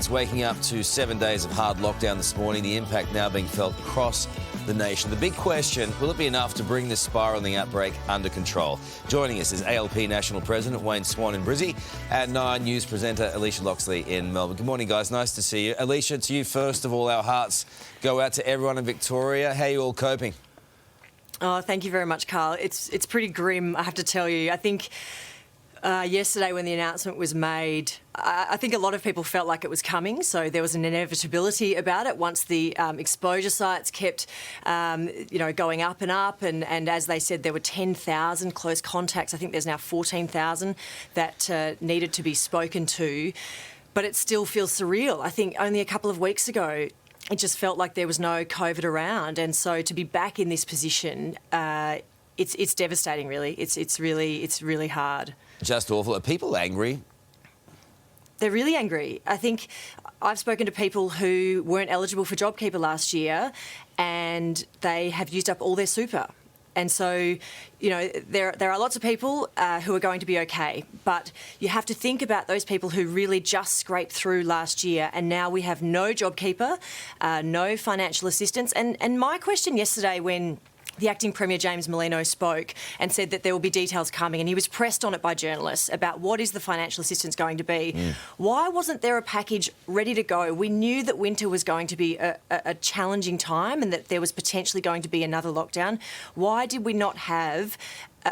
Waking up to 7 days of hard lockdown this morning, the impact now being felt across the nation. The big question, will it be enough to bring this spiralling outbreak under control? Joining us is ALP National President Wayne Swan in Brizzy and Nine News presenter Alicia Loxley in Melbourne. Good morning, guys. Nice to see you. Alicia, to you first of all, our hearts go out to everyone in Victoria. How are you all coping? Oh, thank you very much, Karl. It's pretty grim, I have to tell you. I think yesterday when the announcement was made, I think a lot of people felt like it was coming, so there was an inevitability about it once the exposure sites kept, going up and up, and as they said, there were 10,000 close contacts. I think there's now 14,000 that needed to be spoken to, but it still feels surreal. I think only a couple of weeks ago, it just felt like there was no COVID around, and so to be back in this position, it's devastating. Really, it's really hard. Just awful. Are people angry? They're really angry. I think I've spoken to people who weren't eligible for JobKeeper last year, and they have used up all their super. And so, there are lots of people who are going to be okay, but you have to think about those people who really just scraped through last year, and now we have no JobKeeper, no financial assistance. And my question yesterday when the acting Premier James Merlino spoke and said that there will be details coming, and he was pressed on it by journalists about what is the financial assistance going to be. Why wasn't there a package ready to go? We knew that winter was going to be a challenging time and that there was potentially going to be another lockdown. Why did we not have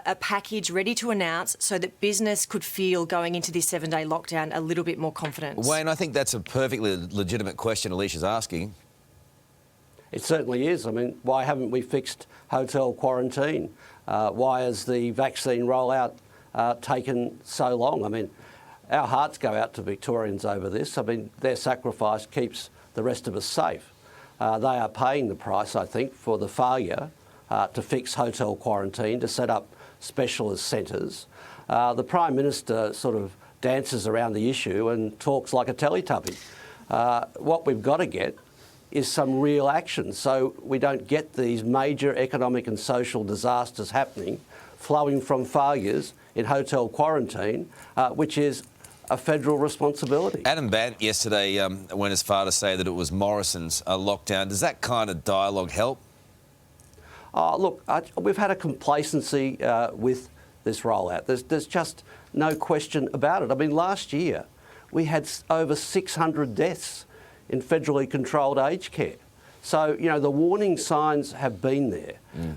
a package ready to announce so that business could feel going into this 7-day lockdown a little bit more confidence? Wayne, I think that's a perfectly legitimate question Alicia's asking. It certainly is. I mean, why haven't we fixed hotel quarantine? Why has the vaccine rollout taken so long? I mean, our hearts go out to Victorians over this. I mean, their sacrifice keeps the rest of us safe. They are paying the price, I think, for the failure to fix hotel quarantine, to set up specialist centres. The Prime Minister sort of dances around the issue and talks like a Teletubby. What we've got to get is some real action so we don't get these major economic and social disasters happening, flowing from failures in hotel quarantine, which is a federal responsibility. Adam Bant yesterday went as far to say that it was Morrison's lockdown. Does that kind of dialogue help? Look, we've had a complacency with this rollout. There's just no question about it. I mean, last year we had over 600 deaths in federally controlled aged care. So, the warning signs have been there.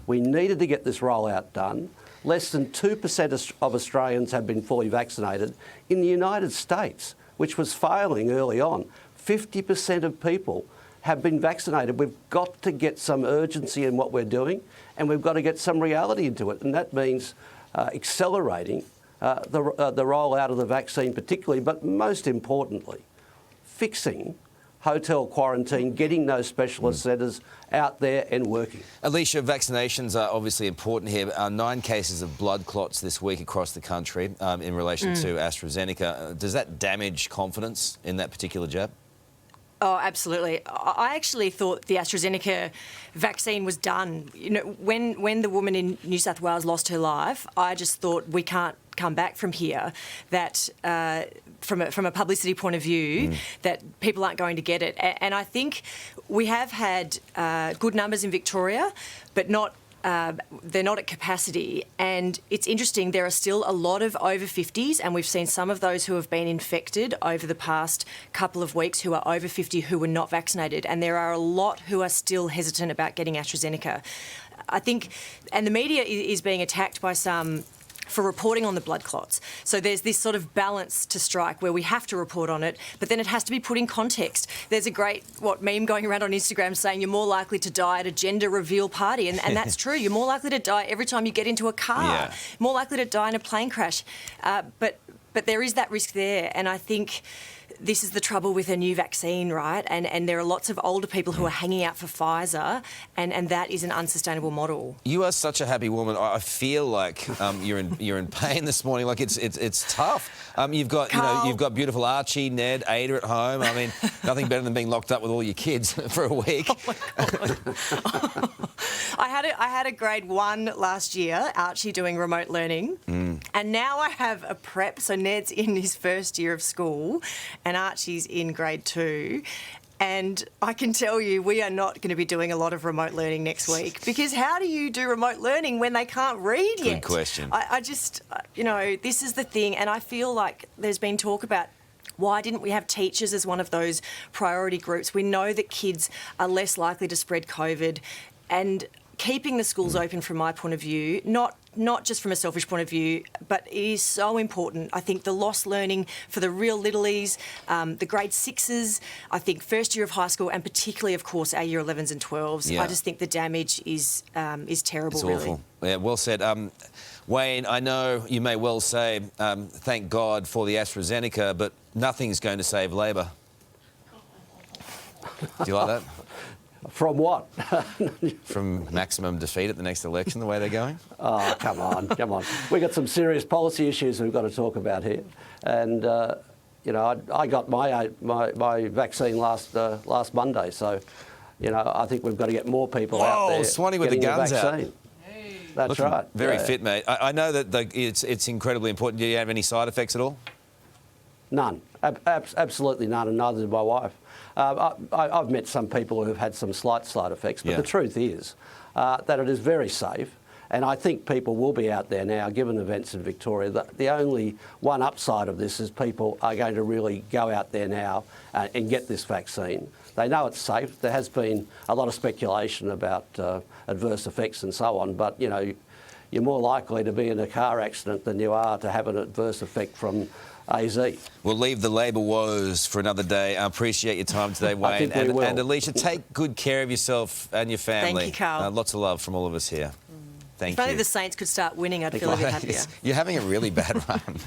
We needed to get this rollout done. Less than 2% of Australians have been fully vaccinated. In the United States, which was failing early on, 50% of people have been vaccinated. We've got to get some urgency in what we're doing, and we've got to get some reality into it. And that means accelerating the rollout of the vaccine particularly, but most importantly, fixing hotel quarantine, getting those specialist centres out there and working. Alicia, vaccinations are obviously important here. 9 cases of blood clots this week across the country in relation to AstraZeneca. Does that damage confidence in that particular jab? Oh, absolutely. I actually thought the AstraZeneca vaccine was done. When the woman in New South Wales lost her life, I just thought we can't come back from here, that from a publicity point of view, that people aren't going to get it. And I think we have had good numbers in Victoria, but they're not at capacity. And it's interesting, there are still a lot of over 50s, and we've seen some of those who have been infected over the past couple of weeks who are over 50 who were not vaccinated. And there are a lot who are still hesitant about getting AstraZeneca. I think, and the media is being attacked by some for reporting on the blood clots. So there's this sort of balance to strike where we have to report on it, but then it has to be put in context. There's a great meme going around on Instagram saying you're more likely to die at a gender reveal party, and that's true. You're more likely to die every time you get into a car, more likely to die in a plane crash. But there is that risk there, and I think this is the trouble with a new vaccine, right? And there are lots of older people who are hanging out for Pfizer, and that is an unsustainable model. You are such a happy woman. I feel like you're in pain this morning. Like it's tough. You've got Karl, you've got beautiful Archie, Ned, Ada at home. I mean, nothing better than being locked up with all your kids for a week. Oh my God. I had a grade 1 last year, Archie, doing remote learning, and now I have a prep. So Ned's in his first year of school, and Archie's in grade 2. And I can tell you, we are not going to be doing a lot of remote learning next week, because how do you do remote learning when they can't read yet? Good question. I just, this is the thing, and I feel like there's been talk about why didn't we have teachers as one of those priority groups? We know that kids are less likely to spread COVID, and keeping the schools open, from my point of view, not just from a selfish point of view, but it is so important. I think the lost learning for the real littlies, the grade 6s, I think first year of high school, and particularly, of course, our year 11s and 12s. Yeah. I just think the damage is terrible. It's really. awful. Yeah, well said. Wayne, I know you may well say, thank God for the AstraZeneca, but nothing's going to save Labor. Do you like that? From what? From maximum defeat at the next election, the way they're going? Oh, come on. We've got some serious policy issues we've got to talk about here. And, I got my vaccine last Monday, so, I think we've got to get more people out there. Swanee with the getting guns out. vaccine. That's Looking right. Very Yeah. fit, mate. I know that it's incredibly important. Do you have any side effects at all? None. Absolutely none, and neither did my wife. I've met some people who have had some slight side effects, but Yeah. the truth is that it is very safe. And I think people will be out there now, given events in Victoria. The only one upside of this is people are going to really go out there now and get this vaccine. They know it's safe. There has been a lot of speculation about adverse effects and so on, but, you're more likely to be in a car accident than you are to have an adverse effect from AZ. We'll leave the Labor woes for another day. I appreciate your time today, Wayne. think we will. And Alicia, take good care of yourself and your family. Thank you, Karl. Lots of love from all of us here. Thank If you. only the Saints could start winning, I'd feel a bit happier. You're having a really bad run.